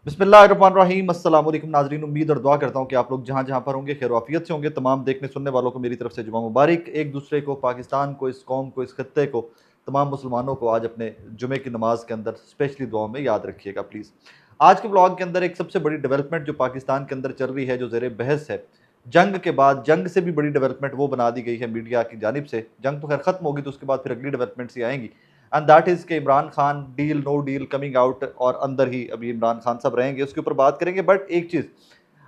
बिस्मिल्लाहिर्रहमानिर्रहीम। अस्सलाम वालेकुम नाज़रीन, उम्मीद और दुआ करता हूँ कि आप लोग जहाँ जहाँ पर होंगे खैर आफियत से होंगे। तमाम देखने सुनने वालों को मेरी तरफ से जुमा मुबारक। एक दूसरे को, पाकिस्तान को, इस कौम को, इस खत्ते को, तमाम मुसलमानों को आज अपने जुमे की नमाज के अंदर स्पेशली दुआ में याद रखिएगा प्लीज़। आज के ब्लॉग के अंदर एक सबसे बड़ी डेवलपमेंट जो पाकिस्तान के अंदर चल रही है, जो ज़ेर बहस है, जंग के बाद जंग से भी बड़ी डेवलपमेंट वो बना दी गई है मीडिया की जानिब से। जंग तो खैर ख़त्म होगी तो उसके बाद फिर अगली डेवलपमेंट्स ही आएंगी, एंड दैट इज़ कि Imran Khan deal no deal coming out, और अंदर ही अभी इमरान खान साहब रहेंगे, उसके ऊपर बात करेंगे। बट एक चीज़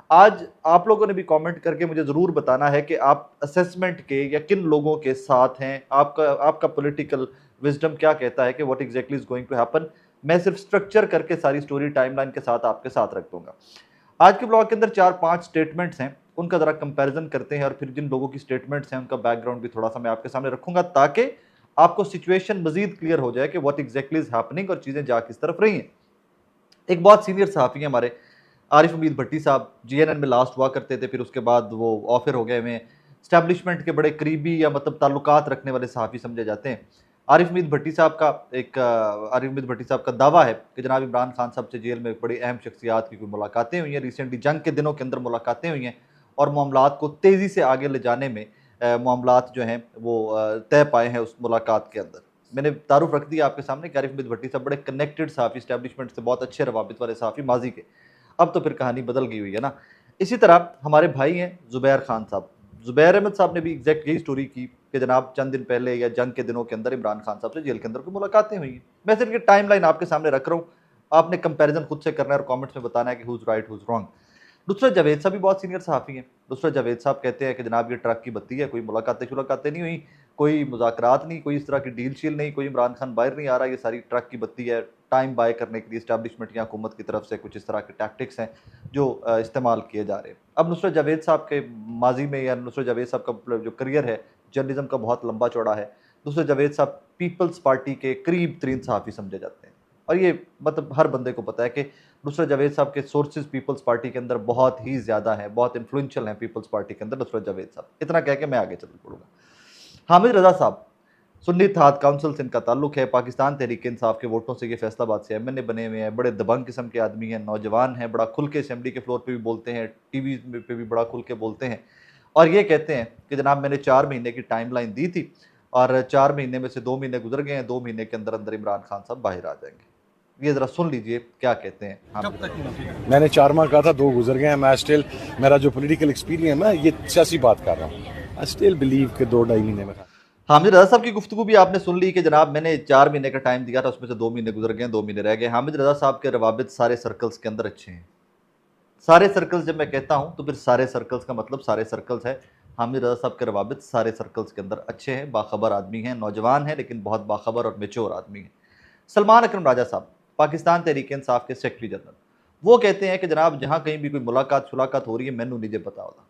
आज आप लोगों ने भी कमेंट करके मुझे ज़रूर बताना है कि आप असेसमेंट के या किन लोगों के साथ हैं, आपका आपका पॉलिटिकल विजडम क्या कहता है कि what exactly is going to happen. मैं सिर्फ स्ट्रक्चर करके सारी स्टोरी टाइमलाइन के साथ आपके साथ रख दूंगा। आज के ब्लॉग के अंदर 4-5 स्टेटमेंट्स हैं, उनका ज़रा कंपैरिजन करते हैं, और फिर जिन लोगों की स्टेटमेंट्स हैं उनका बैकग्राउंड भी थोड़ा सा मैं आपके सामने रखूंगा, ताकि आपको सिचुएशन मजीद क्लियर हो जाए कि व्हाट एग्जैक्टली इज हैपनिंग और चीज़ें जा किस तरफ रही हैं। एक बहुत सीनियर सहाफ़ी हैं हमारे, आरिफ उम्मीद भट्टी साहब, जीएनएन में लास्ट हुआ करते थे, फिर उसके बाद वो ऑफर हो गए हुए हैं। स्टैब्लिशमेंट के बड़े करीबी या मतलब ताल्लुकात रखने वाले सहाफ़ी समझे जाते हैं। आरिफ उम्मीद भट्टी साहब का आरिफ उम्मीद भट्टी साहब का दावा है कि जनाब इमरान खान साहब से जेल में बड़ी अहम शख्सियात की कोई मुलाकातें हुई हैं, रिसेंटली जंग के दिनों के अंदर मुलाकातें हुई हैं, और मामलात को तेज़ी से आगे ले जाने में मामलात जो हैं वो तय पाए हैं उस मुलाकात के अंदर। मैंने तारुफ रख दिया आपके सामने कि आरिफ उम्मीद भट्टी साहब बड़े कनेक्टेड सहाफ़ी, स्टैब्लिशमेंट से बहुत अच्छे रवाबित वाले सहाफ़ी माजी के। अब तो फिर कहानी बदल गई हुई है ना। इसी तरह हमारे भाई हैं ज़ुबैर खान साहब, ज़ुबैर अहमद साहब ने भी एग्जैक्ट यही स्टोरी की कि जनाब चंद दिन पहले या जंग के दिनों के अंदर इमरान खान साहब से जेल के अंदर कोई मुलाकातें हुई हैं। मैं सिर्फ ये टाइम लाइन आपके सामने रख रहा हूँ, आपने कंपैरिजन खुद से करना है और कमेंट्स में बताना है कि who's right who's wrong. Nusrat Javed साहब भी बहुत सीनियर सहाफ़ी हैं। नुसरत जावेद साहब कहते हैं कि जनाब ये ट्रक की बत्ती है, कोई मुलाकातें शुलाकातें नहीं हुई, कोई मुज़ाकरात नहीं, कोई इस तरह की डील शील नहीं, कोई इमरान खान बाहर नहीं आ रहा, ये सारी ट्रक की बत्ती है। टाइम बाय करने के लिए इस्टेब्लिशमेंट या हुकूमत की तरफ से कुछ इस तरह के टैक्टिक्स हैं जो इस्तेमाल किए जा रहे हैं। अब नुसरत जावेद साहब के माजी में, या नुसरत जावेद साहब का जो करियर है जर्नलिज्म का बहुत लंबा चौड़ा है, नुसरत जावेद साहब पीपल्स पार्टी के करीब तरीन सहाफ़ी समझे जाते हैं, और ये मतलब हर बंदे को पता है कि नुसरत जावेद साहब के सोर्सेज पीपल्स पार्टी के अंदर बहुत ही ज़्यादा हैं, बहुत इन्फ्लुएंशियल हैं पीपल्स पार्टी के अंदर नुसरत जावेद साहब। इतना कह के मैं आगे चल पड़ूंगा। हामिद रज़ा साहब, सुन्नी इत्तेहाद काउंसिल से इनका ताल्लुक है, पाकिस्तान तहरीक इंसाफ के वोटों से ये फैसलाबाद से एमएनए बने हुए हैं, बड़े दबंग किस्म के आदमी हैं, नौजवान हैं, बड़ा खुल के असेंबली के फ्लोर पे भी बोलते हैं, टीवी पे भी बड़ा खुल के बोलते हैं, और ये कहते हैं कि जनाब मैंने 4 महीने की टाइम लाइन दी थी, और 4 महीने में से 2 महीने गुजर गए हैं, 2 महीने के अंदर अंदर इमरान खान साहब बाहर आ जाएंगे। ये ज़रा सुन लीजिए क्या कहते हैं हामिद रज़ा। मैंने 4 माह कहा था, 2 गुजर गए हैं। मैं स्टिल, मेरा जो पॉलिटिकल एक्सपीरियंस है, ये सियासी बात कर रहा हूँ, आई स्टिल बिलीव कि 2-2.5 महीने में। हामिद रज़ा साहब की गुफ्तगू भी आपने सुन ली कि जनाब मैंने 4 महीने का टाइम दिया था, उसमें से 2 महीने गुजर गए, 2 महीने रह गए। हामिद रज़ा साहब के रवाबित सारे सर्कल्स के अंदर अच्छे हैं। सारे सर्कल्स जब मैं कहता हूँ तो फिर सारे सर्कल्स का मतलब सारे सर्कल्स है। हामिद रज़ा साहब के रवाबित सारे सर्कल्स के अंदर अच्छे हैं, बाखबर आदमी हैं, नौजवान हैं, लेकिन बहुत बाखबर और मेच्योर आदमी हैं। सलमान अकरम राजा साहब, पाकिस्तान तहरीक इंसाफ के सेक्रेटरी जनरल, वो कहते हैं कि जनाब जहाँ कहीं भी कोई मुलाकात शुलाकात हो रही है, मैनू नहीं पता होता।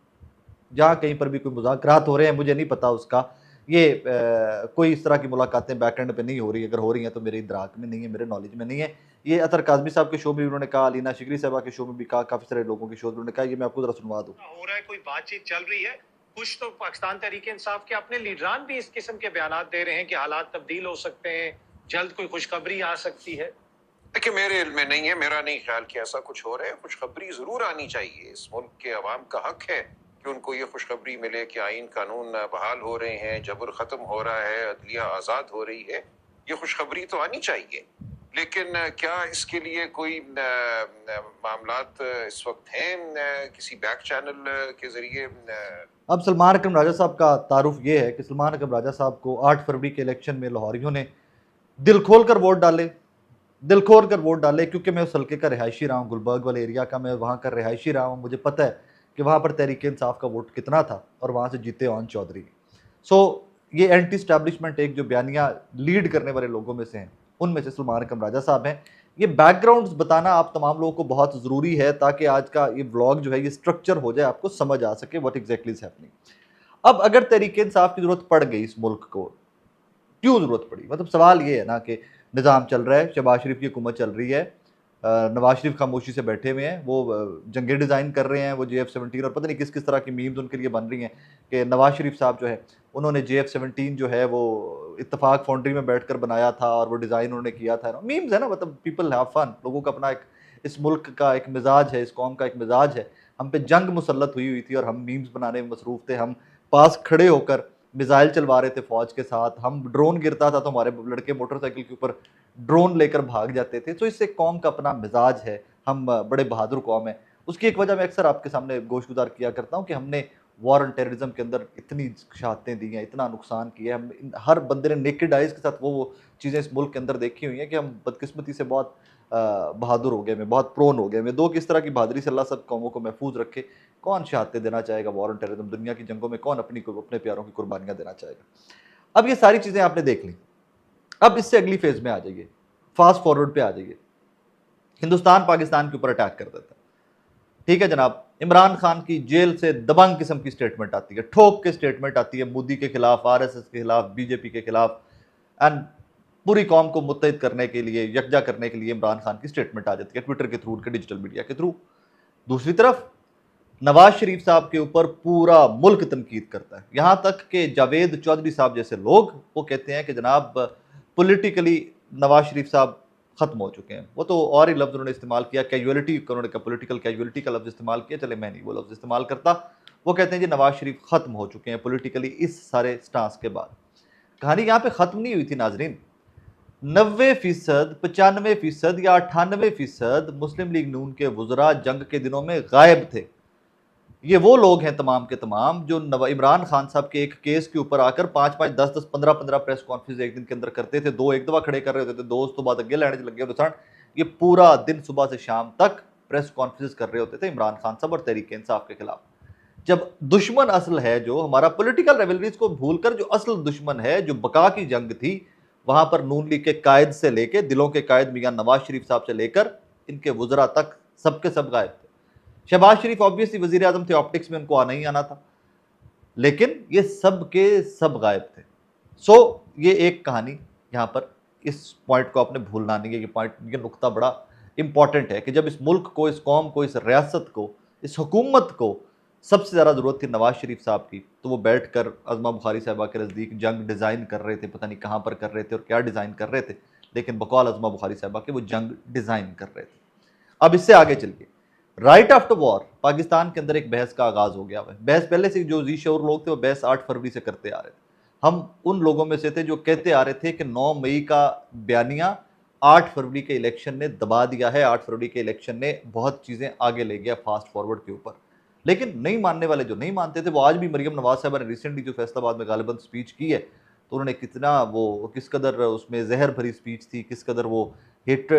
जहाँ कहीं पर भी कोई मुज़ाकरात हो रहे हैं, मुझे नहीं पता उसका। ये कोई इस तरह की मुलाकातें बैक एंड पे नहीं हो रही, अगर हो रही हैं तो मेरे इदराक में नहीं है, मेरे नॉलेज में नहीं है। ये अतर काज़मी साहब के शो में भी उन्होंने कहा, अलीना शिकरी साहबा के शो में भी कहा, काफ़ी सारे लोगों के शो में उन्होंने कहा। ये मैं आपको ज़रा सुनवा दूँ। हो रहा है, कोई बातचीत चल रही है, कुछ तो पाकिस्तान तहरीक इंसाफ के अपने लीडरान भी इस किस्म के बयानात दे रहे हैं कि हालात तब्दील हो सकते हैं, जल्द कोई खुशखबरी आ सकती है। देखिए, मेरे इल्म में नहीं है, मेरा नहीं ख्याल कि ऐसा कुछ हो रहा है। खुशखबरी जरूर आनी चाहिए, इस मुल्क के अवाम का हक है कि उनको ये खुशखबरी मिले कि आइन कानून बहाल हो रहे हैं, जबर खत्म हो रहा है, अदलिया आज़ाद हो रही है। ये खुशखबरी तो आनी चाहिए, लेकिन क्या इसके लिए कोई मामलात इस वक्त हैं किसी बैक चैनल के जरिए? अब सलमान अकरम राजा साहब का तारुफ ये है कि सलमान अकरम राजा साहब को 8 फरवरी के इलेक्शन में लाहौरियों ने दिल खोल कर वोट डाले, दिल खोल कर वोट डाले, क्योंकि मैं उस हल्के का रिहायशी रहा हूँ, गुलबर्ग वाले एरिया का मैं वहाँ का रिहायशी रहा हूँ। मुझे पता है कि वहाँ पर तहरीक इंसाफ का वोट कितना था, और वहाँ से जीते ओन चौधरी। सो ये एंटी स्टैब्लिशमेंट एक जो बयानिया लीड करने वाले लोगों में से हैं, उनमें से सलमान अकरम राजा साहब हैं। ये बैकग्राउंड्स बताना आप तमाम लोगों को बहुत ज़रूरी है, ताकि आज का ये व्लॉग जो है ये स्ट्रक्चर हो जाए, आपको समझ आ सके व्हाट एग्जैक्टली इज हैपनिंग। अब अगर तहरीक इंसाफ की ज़रूरत पड़ गई इस मुल्क को, क्यों ज़रूरत पड़ी? मतलब सवाल ये है ना कि निज़ाम चल रहा है, शहबाज शरीफ की हुकूमत चल रही है, नवाज शरीफ खामोशी से बैठे हुए हैं, वो जंगे डिज़ाइन कर रहे हैं, वो JF-17 और पता नहीं किस किस तरह की मीम्स उनके लिए बन रही हैं कि नवाज शरीफ साहब जो है उन्होंने JF-17 जो है वो इत्तेफाक फाउंड्री में बैठकर बनाया था, और वो डिज़ाइन उन्होंने किया था। मीम्स है ना, मतलब पीपल हैव फन, लोगों का अपना एक इस मुल्क का एक मिजाज है, इस कौम का एक मिजाज है। हम पे जंग मुसल्लत हुई थी और हम मीम्स बनाने में मसरूफ़ थे। हम पास खड़े होकर मिसाइल चलवा रहे थे फ़ौज के साथ, हम ड्रोन गिरता था तो हमारे लड़के मोटरसाइकिल के ऊपर ड्रोन लेकर भाग जाते थे। तो इससे कौम का अपना मिजाज है, हम बड़े बहादुर कौम है। उसकी एक वजह मैं अक्सर आपके सामने गोशगुजार किया करता हूँ कि हमने वॉर एंड टेररिज्म के अंदर इतनी शहादतें दी हैं, इतना नुकसान किया है। हर बंदे ने नेकेड आइज़ के साथ वो चीज़ें इस मुल्क के अंदर देखी हुई हैं कि हम बदकिस्मती से बहुत बहादुर हो गए हैं, बहुत प्रोन हो गए हैं। दो किस तरह की बहादुरी से अल्लाह सब कौमों को महफूज रखे। कौन शहादतें देना चाहेगा वॉर एंड टेररिज्म? दुनिया की जंगों में कौन अपने प्यारों की कुर्बानियाँ देना चाहेगा? अब ये सारी चीज़ें आपने देख ली। अब इससे अगली फेज़ में आ जाइए, फास्ट फॉरवर्ड पे आ जाइए। हिंदुस्तान पाकिस्तान के ऊपर अटैक कर देता है, ठीक है जनाब। इमरान खान की जेल से दबंग किस्म की स्टेटमेंट आती है, ठोक के स्टेटमेंट आती है मोदी के खिलाफ, आरएसएस के खिलाफ, बीजेपी के खिलाफ, एंड पूरी कौम को मुत्तहिद करने के लिए, यकजा करने के लिए इमरान खान की स्टेटमेंट आ जाती है ट्विटर के थ्रू, उनके डिजिटल मीडिया के थ्रू। दूसरी तरफ नवाज शरीफ साहब के ऊपर पूरा मुल्क तनकीद करता है, यहां तक कि जावेद चौधरी साहब जैसे लोग वो कहते हैं कि जनाब पॉलिटिकली नवाज शरीफ साहब खत्म हो चुके हैं। वो तो और ही लफ्ज़ उन्होंने इस्तेमाल किया, कैजुअलिटी, उन्होंने कहा पॉलिटिकल कैजुअलिटी का लफ्ज़ इस्तेमाल किया, चले मैं नहीं वो लफ्ज़ इस्तेमाल करता। वो कहते हैं जी नवाज शरीफ खत्म हो चुके हैं पॉलिटिकली इस सारे स्टांस के बाद। कहानी यहाँ पे ख़त्म नहीं हुई थी नाजरीन। 90%, 95% या 98% मुस्लिम लीग नून के वुज़रा जंग के दिनों में गायब थे। ये वो लोग हैं तमाम के तमाम जो इमरान खान साहब के एक केस के ऊपर आकर 5-5, 10-10, 15-15 प्रेस कॉन्फ्रेंस एक दिन के अंदर करते थे। 2 एक दफ़ा खड़े कर रहे होते थे, 2 उस तो बाद अगे लैंड लगे होते। ये पूरा दिन सुबह से शाम तक प्रेस कॉन्फ्रेंस कर रहे होते थे इमरान खान साहब और तहरीक इंसाफ के खिलाफ। जब दुश्मन असल है जो हमारा पॉलिटिकल रेवलरीज को भूलकर जो असल दुश्मन है, जो बका की जंग थी, वहां पर नून लीग के कायद से लेके, दिलों के कायद मियां नवाज शरीफ साहब से लेकर इनके वुज़रा तक सबके सब गायब थे। शहबाज शरीफ ऑब्वियसली वजीर आजम थे, ऑप्टिक्स में उनको आना ही आना था, लेकिन ये सब के सब गायब थे। सो ये एक कहानी यहाँ पर, इस पॉइंट को आपने भूलना नहीं है। ये पॉइंट, ये नुक्ता बड़ा इंपॉर्टेंट है कि जब इस मुल्क को, इस कौम को, इस रियासत को, इस हुकूमत को सबसे ज़्यादा ज़रूरत थी नवाज शरीफ साहब की, तो वो बैठ कर अज़मा बुखारी साहबा के नज़दीक जंग डिज़ाइन कर रहे थे। पता नहीं कहाँ पर कर रहे थे और क्या डिज़ाइन कर रहे थे, लेकिन बकौल अज़मा बुखारी साहबा के वो जंग डिज़ाइन कर रहे थे। अब इससे आगे चलिए, राइट आफ्टर वॉर पाकिस्तान के अंदर एक बहस का आगाज़ हो गया है। बहस पहले से जो जी शऊर लोग थे वो बहस 8 फरवरी से करते आ रहे थे। हम उन लोगों में से थे जो कहते आ रहे थे कि 9 मई का बयानिया 8 फरवरी के इलेक्शन ने दबा दिया है, 8 फरवरी के इलेक्शन ने बहुत चीज़ें आगे ले गया फास्ट फॉरवर्ड के ऊपर। लेकिन नहीं मानने वाले जो नहीं मानते थे वो आज भी, मरियम नवाज साहबा ने रिसेंटली जो फैसलाबाद में गालिबन स्पीच की है, तो उन्होंने कितना वो, किस कदर उसमें जहर भरी स्पीच थी, किस कदर वो हेट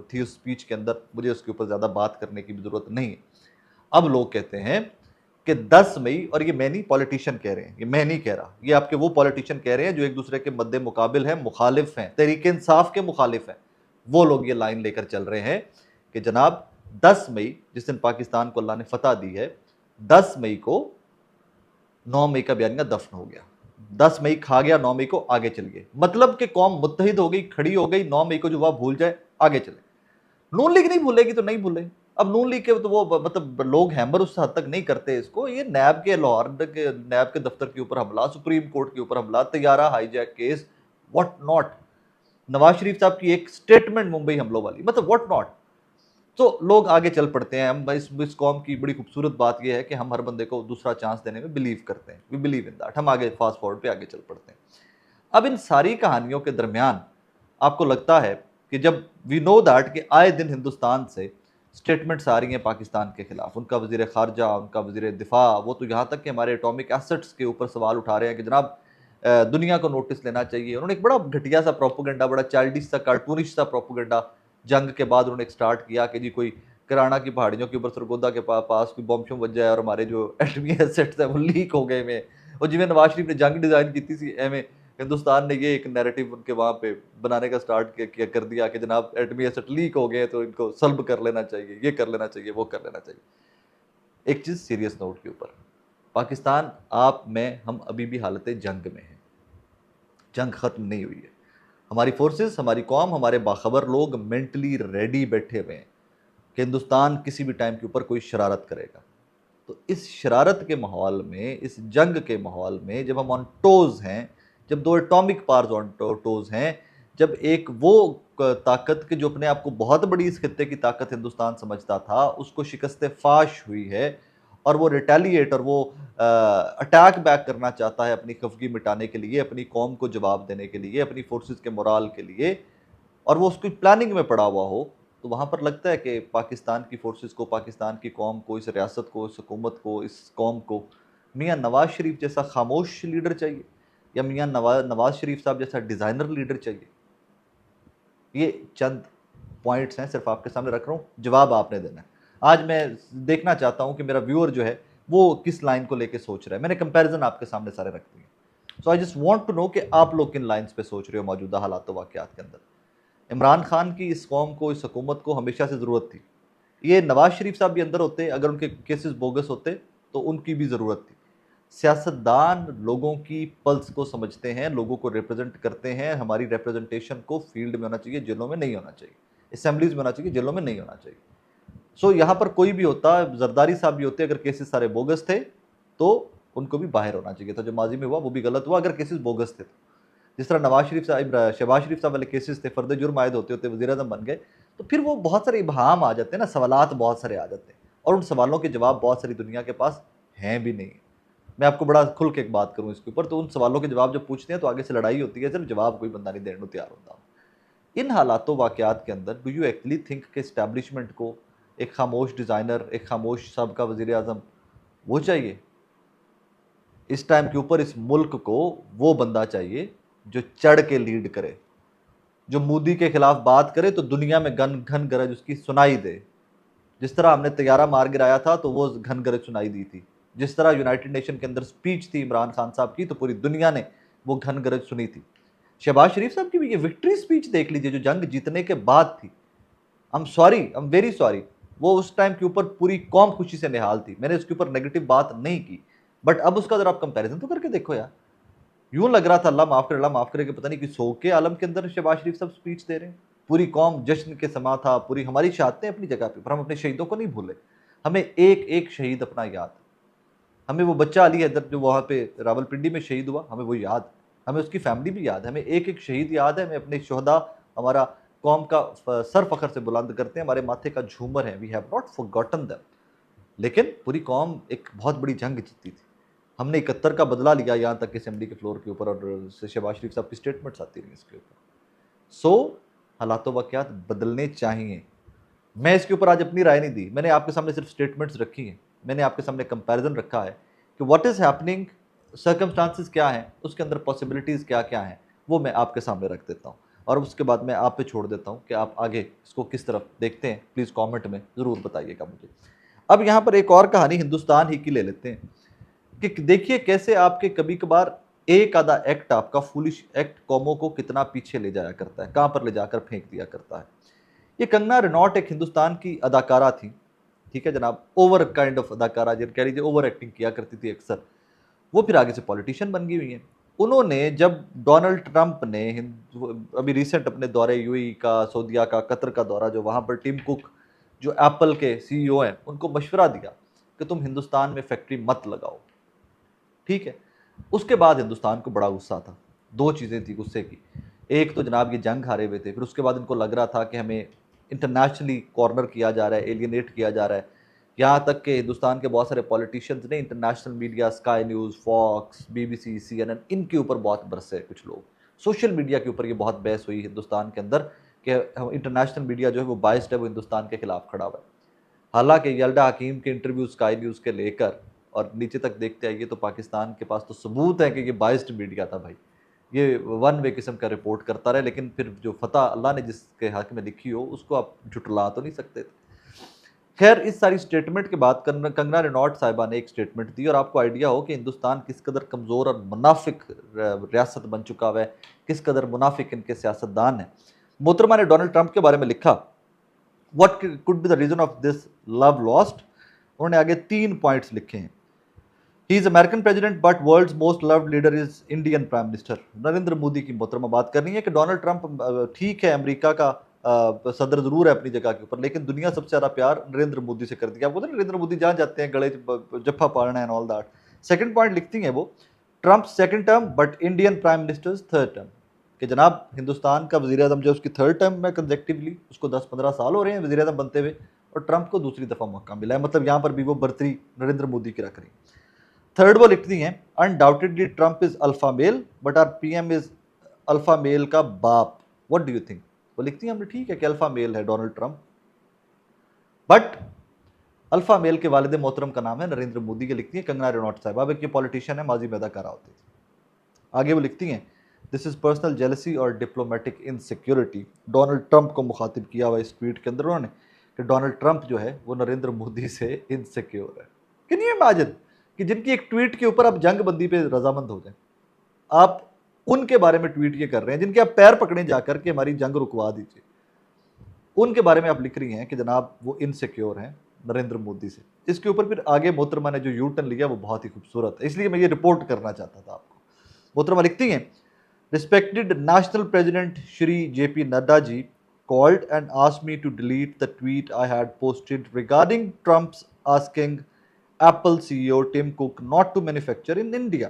थी उस स्पीच के अंदर, मुझे उसके ऊपर ज़्यादा बात करने की भी ज़रूरत नहीं है। अब लोग कहते हैं कि 10 मई, और ये मैं नहीं, पॉलिटिशियन कह रहे हैं, ये मैं नहीं कह रहा, ये आपके वो पॉलिटिशियन कह रहे हैं जो एक दूसरे के मद्दे मुकाबिल हैं, मुखालिफ हैं, तहरीक इंसाफ के मुखालिफ हैं। वो लोग ये लाइन लेकर चल रहे हैं कि जनाब 10 मई, जिस दिन पाकिस्तान को अल्लाह ने फतह दी है, 10 मई को 9 मई का बयानिया दफन हो गया। 10 मई खा गया, 9 मई को आगे चल गए। मतलब कि कौम मुत्तहिद हो गई, खड़ी हो गई, 9 मई को जो हुआ भूल जाए, आगे चले। नून लीग नहीं भूलेगी तो नहीं भूले। अब नून लीग के तो वो मतलब लोग हैमर उस हद तक नहीं करते इसको। ये नैब के, लाहौर के नैब के दफ्तर के ऊपर हमला, सुप्रीम कोर्ट के ऊपर हमला, तैयारा hijack case, what not, Nawaz Sharif साहब की एक स्टेटमेंट मुंबई हमलों वाली, मतलब व्हाट नॉट। तो लोग आगे चल पड़ते हैं। हम इस कौम की बड़ी खूबसूरत बात यह है कि हम हर बंदे को दूसरा चांस देने में बिलीव करते हैं, वी बिलीव इन दैट। हम आगे फास्ट फॉरवर्ड पे आगे चल पड़ते हैं। अब इन सारी कहानियों के दरमियान आपको लगता है कि जब वी नो दैट कि आए दिन हिंदुस्तान से स्टेटमेंट्स आ रही हैं पाकिस्तान के खिलाफ, उनका वज़ीर ख़ारजा, उनका वज़ीर दिफा, वो तो यहाँ तक कि हमारे एटॉमिक एसेट्स के ऊपर सवाल उठा रहे हैं कि जनाब दुनिया को नोटिस लेना चाहिए। उन्होंने एक बड़ा घटिया सा प्रोपोगंडा, बड़ा चाइल्डिश सा, कार्टूनिश सा प्रोपोगंडा जंग के बाद उन्होंने स्टार्ट किया कि जी कोई कराना की पहाड़ियों के ऊपर सरगोदा के पास कोई बम शम बज जाए और हमारे जो एटमी एसेट्स हैं वो लीक हो गए में। और जिमें नवाज शरीफ ने जंग डिज़ाइन की थी एवं हिंदुस्तान ने ये एक नैरेटिव उनके वहाँ पे बनाने का स्टार्ट कर दिया कि जनाब एटमी एसेट लीक हो गए तो इनको सल्ब कर लेना चाहिए, ये कर लेना चाहिए, वो कर लेना चाहिए। एक चीज़ सीरियस नोट के ऊपर, पाकिस्तान, आप, मैं, हम अभी भी हालत जंग में हैं। जंग ख़त्म नहीं हुई है। हमारी फोर्सेस, हमारी कौम, हमारे बाखबर लोग मेंटली रेडी बैठे हुए हैं कि हिंदुस्तान किसी भी टाइम के ऊपर कोई शरारत करेगा। तो इस शरारत के माहौल में, इस जंग के माहौल में जब हम ऑन टोज़ हैं, जब 2 एटॉमिक पावर्स ऑन टोज़ हैं, जब एक वो ताकत के जो अपने आप को बहुत बड़ी इस खित्ते की ताकत हिंदुस्तान समझता था, उसको शिकस्त फाश हुई है और वो रिटेलिएट और वो अटैक बैक करना चाहता है अपनी खफगी मिटाने के लिए, अपनी कौम को जवाब देने के लिए, अपनी फोर्सेस के मोराल के लिए, और वो उसकी प्लानिंग में पड़ा हुआ हो, तो वहाँ पर लगता है कि पाकिस्तान की फोर्सेस को, पाकिस्तान की कौम को, इस रियासत को, इस हुकूमत को, इस कौम को मियाँ नवाज शरीफ जैसा खामोश लीडर चाहिए या मियाँ नवाज शरीफ साहब जैसा डिज़ाइनर लीडर चाहिए। ये चंद पॉइंट्स हैं, सिर्फ आपके सामने रख रहा हूँ, जवाब आपने देना है। आज मैं देखना चाहता हूँ कि मेरा व्यूअर जो है वो किस लाइन को लेके सोच रहा है। मैंने कंपैरिजन आपके सामने सारे रख दिए। So I just want to know कि आप लोग किन लाइंस पे सोच रहे हो मौजूदा हालात वाक़यात के अंदर। इमरान खान की इस कौम को, इस हुकूमत को हमेशा से ज़रूरत थी। ये नवाज शरीफ साहब भी अंदर होते, अगर उनके केसेस बोगस होते तो उनकी भी ज़रूरत थी। सियासतदान लोगों की पल्स को समझते हैं, लोगों को रिप्रेजेंट करते हैं। हमारी रिप्रेजेंटेशन को फील्ड में होना चाहिए, जेलों में नहीं होना चाहिए, असेंबलीज में होना चाहिए, जेलों में नहीं होना चाहिए। सो यहाँ पर कोई भी होता, जरदारी साहब भी होते, अगर केसेस सारे बोगस थे तो उनको भी बाहर होना चाहिए था। जो माजी में हुआ वो भी गलत हुआ अगर केसेस बोगस थे। जिस तरह नवाज शरीफ साहब, शहबाज शरीफ साहब वाले केसेस थे, फर्द जुर्म आयद होते होते वज़ीर आज़म बन गए, तो फिर वो बहुत सारे इबहाम आ जाते हैं ना, सवालात बहुत सारे आ जाते हैं, और उन सवालों के जवाब बहुत सारी दुनिया के पास हैं भी नहीं। मैं आपको बड़ा खुल के एक बात करूँ इसके ऊपर, तो उन सवालों के जवाब जब पूछते हैं तो आगे से लड़ाई होती है, सिर्फ जवाब कोई बंदा नहीं देने को तैयार होता। इन हालातों वाक़यात के अंदर डू यू एक्चुअली थिंक कि इस्टेब्लिशमेंट को एक खामोश डिज़ाइनर, एक खामोश सबका वज़ीर आज़म वो चाहिए? इस टाइम के ऊपर इस मुल्क को वो बंदा चाहिए जो चढ़ के लीड करे, जो मोदी के खिलाफ बात करे तो दुनिया में घन गरज उसकी सुनाई दे। जिस तरह हमने तैयारा मार गिराया था तो वो घन गरज सुनाई दी थी। जिस तरह यूनाइटेड नेशन के अंदर स्पीच थी इमरान खान साहब की, तो पूरी दुनिया ने वो घन गरज सुनी थी। शहबाज शरीफ साहब की भी ये विक्ट्री स्पीच देख लीजिए जो जंग जीतने के बाद थी। आई एम वेरी सॉरी, वो उस टाइम के ऊपर पूरी कौम खुशी से निहाल थी। मैंने उसके ऊपर नेगेटिव बात नहीं की, बट अब उसका जरा आप कंपैरिजन तो करके देखो यार। यूं लग रहा था अल्लाह माफ़ करे कि पता नहीं कि सो के आलम के अंदर शहबाज शरीफ साहब स्पीच दे रहे हैं। पूरी कौम जश्न के समा था, पूरी हमारी शहादतें अपनी जगह पे, पर हम अपने शहीदों को नहीं भूले। हमें एक एक शहीद अपना याद, हमें वो बच्चा अली हैदर जो वहाँ पे रावलपिंडी में शहीद हुआ, हमें वो याद, हमें उसकी फैमिली भी याद है, हमें एक एक शहीद याद है, हमें अपने शहदा, हमारा कौम का सर फखर से बुलंद करते हैं, हमारे माथे का झूमर है। We have not forgotten them. लेकिन पूरी कौम एक बहुत बड़ी जंग जीती थी, हमने 71 का बदला लिया यहाँ तक कि असेंबली के फ्लोर के ऊपर, और शहबाज शरीफ साहब की स्टेटमेंट्स आती रही इसके ऊपर। सो हालात वाक़यात बदलने चाहिए। मैं इसके ऊपर आज अपनी राय नहीं दी, मैंने आपके सामने सिर्फ स्टेटमेंट्स रखी हैं, मैंने आपके सामने कंपैरिजन रखा है कि व्हाट इज़ हैपनिंग, सर्कमस्टांसिस क्या हैं, उसके अंदर पॉसिबिलिटीज़ क्या क्या हैं, वो मैं आपके सामने रख देता हूँ, और उसके बाद मैं आप पे छोड़ देता हूँ कि आप आगे इसको किस तरफ देखते हैं। प्लीज़ कमेंट में ज़रूर बताइएगा मुझे। अब यहाँ पर एक और कहानी हिंदुस्तान ही की ले लेते हैं कि देखिए कैसे आपके कभी कभार एक आधा एक्ट, आपका फूलिश एक्ट कौमों को कितना पीछे ले जाया करता है, कहाँ पर ले जाकर फेंक दिया करता है। ये कंगना रनौत एक हिंदुस्तान की अदाकारा थी, ठीक है जनाब, ओवर काइंड ऑफ अदाकारा, जिन कह लीजिए ओवर एक्टिंग किया करती थी अक्सर। वो फिर आगे से पॉलिटिशियन बन गई हुई हैं। उन्होंने जब डोनाल्ड ट्रंप ने अभी रिसेंट अपने दौरे यूएई का, सऊदीया का, कतर का दौरा, जो वहाँ पर टिम कुक जो एप्पल के सीईओ हैं, उनको मशवरा दिया कि तुम हिंदुस्तान में फैक्ट्री मत लगाओ, ठीक है। उसके बाद हिंदुस्तान को बड़ा गुस्सा था। दो चीज़ें थी गुस्से की, एक तो जनाब ये जंग हारे हुए थे, फिर उसके बाद इनको लग रहा था कि हमें इंटरनेशनली कॉर्नर किया जा रहा है, एलियनेट किया जा रहा है। यहाँ तक कि हिंदुस्तान के बहुत सारे पॉलिटिशियंस ने, international media, Sky News, Fox, BBC, CNN, इनके ऊपर बहुत बरसे कुछ लोग। सोशल मीडिया के ऊपर ये बहुत बहस हुई हिंदुस्तान के अंदर कि इंटरनेशनल मीडिया जो है वो बाइस्ड है, वो हिंदुस्तान के खिलाफ खड़ा हुआ है। हालांकि यल्डा हकीम के इंटरव्यू स्काई न्यूज़ के लेकर और नीचे तक देखते आइए तो पाकिस्तान के पास तो सबूत है कि ये बाइस्ड मीडिया था भाई, ये वन वे किस्म का रिपोर्ट करता रहे, लेकिन फिर जो फतह अल्लाह ने जिसके हक में लिखी हो उसको आप झुटला तो नहीं सकते थे। खैर, इस सारी स्टेटमेंट के बाद कंगना रनौत साहिबा ने एक स्टेटमेंट दी, और आपको आइडिया हो कि हिंदुस्तान किस कदर कमज़ोर और मुनाफिक रियासत बन चुका हुआ है, किस कदर मुनाफिक इनके सियासतदान हैं। मोहतरमा ने डोनाल्ड ट्रंप के बारे में लिखा, what could be the reason of this love lost. उन्होंने आगे 3 पॉइंट्स लिखे हैं। He is American president but world's most loved leader is Indian prime minister. Narendra Modi की मोहतरमा बात करनी है कि डोनाल्ड ट्रंप ठीक है, अमेरिका का सदर ज़रूर है अपनी जगह के ऊपर, लेकिन दुनिया सबसे ज़्यादा प्यार नरेंद्र मोदी से करती है। आपको पता है नरेंद्र मोदी जहाँ जाते हैं गले जफ्फा पालना and all that. Second point लिखती हैं वो, Trump second term but Indian prime ministers third term. کہ جناب ہندوستان کا وزیر اعظم جو اس کی 3rd ٹرم میں کنزیکٹیولی اس کو 10-15 سال ہو رہے ہیں وزیر اعظم بنتے ہوئے, اور ٹرمپ کو دوسری دفعہ موقع ملا ہے. مطلب یہاں پر بھی وہ برتری نریندر مودی کی رکھ رہی ہیں. 3rd وہ لکھتی ہیں undoubtedly Trump is alpha male but our PM is alpha male کا باپ. what do you think؟ وہ لکھتی ہیں ہم نے ٹھیک ہے کہ الفا میل ہے ڈونلڈ ٹرمپ, بٹ الفا میل کے والد محترم کا نام ہے نریندر مودی. کے لکھتی ہیں کنگنا رنوٹ صاحب, اب ایک یہ پولیٹیشین ہے, ماضی میں اداکارہ ہوتی تھی. آگے وہ لکھتی ہیں دس از پرسنل جیلسی اور ڈپلومیٹک انسیکیورٹی. ڈونلڈ ٹرمپ کو مخاطب کیا ہوا اس ٹویٹ کے اندر انہوں نے کہ ڈونلڈ ٹرمپ جو ہے وہ نریندر مودی سے انسیکیور ہے. کین یو امیجن کہ جن کی ایک ٹویٹ کے اوپر آپ جنگ بندی پہ رضامند ہو جائیں, آپ ان کے بارے میں ٹویٹ یہ کر رہے ہیں جن کے آپ پیر پکڑیں جا کر کہ ہماری جنگ رکوا دیجیے, ان کے بارے میں آپ لکھ رہی ہیں کہ جناب وہ انسیکیور ہیں نریندر مودی سے. اس کے اوپر پھر آگے محترمہ نے جو یو ٹرن لیا وہ بہت ہی خوبصورت ہے, اس لیے میں یہ رپورٹ کرنا چاہتا تھا آپ کو. محترمہ لکھتی ہیں respected national president Shri JP Nadda ji called and asked me to delete the tweet I had posted regarding Trump's asking Apple CEO Tim Cook not to manufacture in India.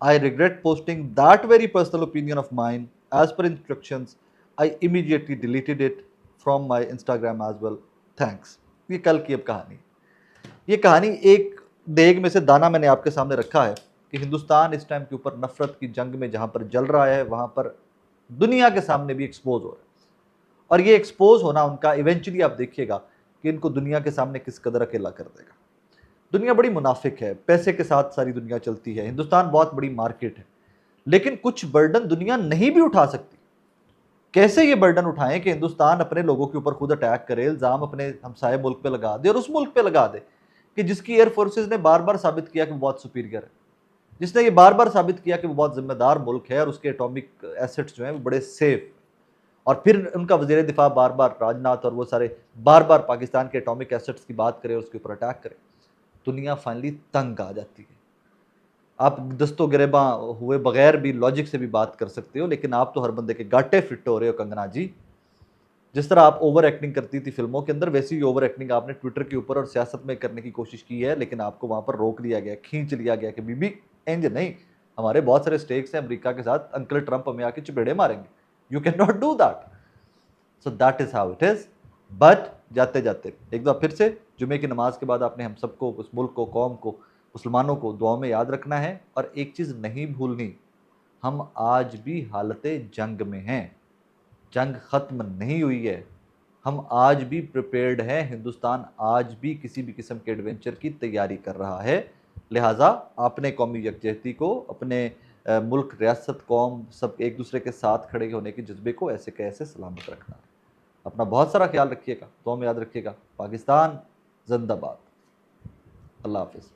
I regret posting that very personal opinion of mine. As per instructions, I immediately deleted it from my Instagram as well. Thanks. یہ کل کی اب کہانی. یہ کہانی ایک دیگ میں سے دانہ میں نے آپ کے سامنے رکھا ہے کہ ہندوستان اس ٹائم کے اوپر نفرت کی جنگ میں جہاں پر جل رہا ہے وہاں پر دنیا کے سامنے بھی ایکسپوز ہو رہا ہے. اور یہ ایکسپوز ہونا ان کا ایونچولی آپ دیکھیے گا کہ ان کو دنیا کے سامنے کس قدر اکیلا کر دے گا. دنیا بڑی منافق ہے, پیسے کے ساتھ ساری دنیا چلتی ہے, ہندوستان بہت بڑی مارکیٹ ہے, لیکن کچھ برڈن دنیا نہیں بھی اٹھا سکتی. کیسے یہ برڈن اٹھائیں کہ ہندوستان اپنے لوگوں کے اوپر خود اٹیک کرے, الزام اپنے ہمسائے ملک پہ لگا دے اور اس ملک پہ لگا دے کہ جس کی ایئر فورسز نے بار بار ثابت کیا کہ وہ بہت سپیریئر ہے, جس نے یہ بار بار ثابت کیا کہ وہ بہت ذمہ دار ملک ہے اور اس کے ایٹامک ایسٹس جو ہیں وہ بڑے سیف. اور پھر ان کا وزیر دفاع بار بار راجناتھ اور وہ سارے بار بار پاکستان کے ایٹامک ایسٹس کی بات کرے اور اس کے اوپر اٹیک کرے. دنیا فائنلی تنگ آ جاتی ہے. آپ دست و گریباں ہوئے بغیر بھی لاجک سے بھی بات کر سکتے ہو, لیکن آپ تو ہر بندے کے گاٹے فٹ ہو رہے ہو کنگنا جی. جس طرح آپ اوور ایکٹنگ کرتی تھی فلموں کے اندر, ویسی ہی اوور ایکٹنگ آپ نے ٹویٹر کے اوپر اور سیاست میں کرنے کی کوشش کی ہے, لیکن آپ کو وہاں پر روک لیا گیا, کھینچ لیا گیا کہ بی بی انج نہیں, ہمارے بہت سارے سٹیکس ہیں امریکہ کے ساتھ, انکل ٹرمپ ہمیں آ کے چپیڑے ماریں گے, you can not do that. So that is how it is. But جاتے جاتے ایک دفعہ پھر سے جمعے کی نماز کے بعد آپ نے ہم سب کو, اس ملک کو, قوم کو, مسلمانوں کو دعاؤں میں یاد رکھنا ہے. اور ایک چیز نہیں بھولنی, ہم آج بھی حالت جنگ میں ہیں, جنگ ختم نہیں ہوئی ہے, ہم آج بھی پریپیئرڈ ہیں, ہندوستان آج بھی کسی بھی قسم کے ایڈونچر کی تیاری کر رہا ہے. لہٰذا اپنے قومی یکجہتی کو, اپنے ملک, ریاست, قوم سب ایک دوسرے کے ساتھ کھڑے ہونے کے جذبے کو ایسے کہ ایسے سلامت رکھنا ہے. اپنا بہت سارا خیال رکھیے گا, دعاؤں میں یاد رکھیے گا. پاکستان زندہ باد. اللہ حافظ.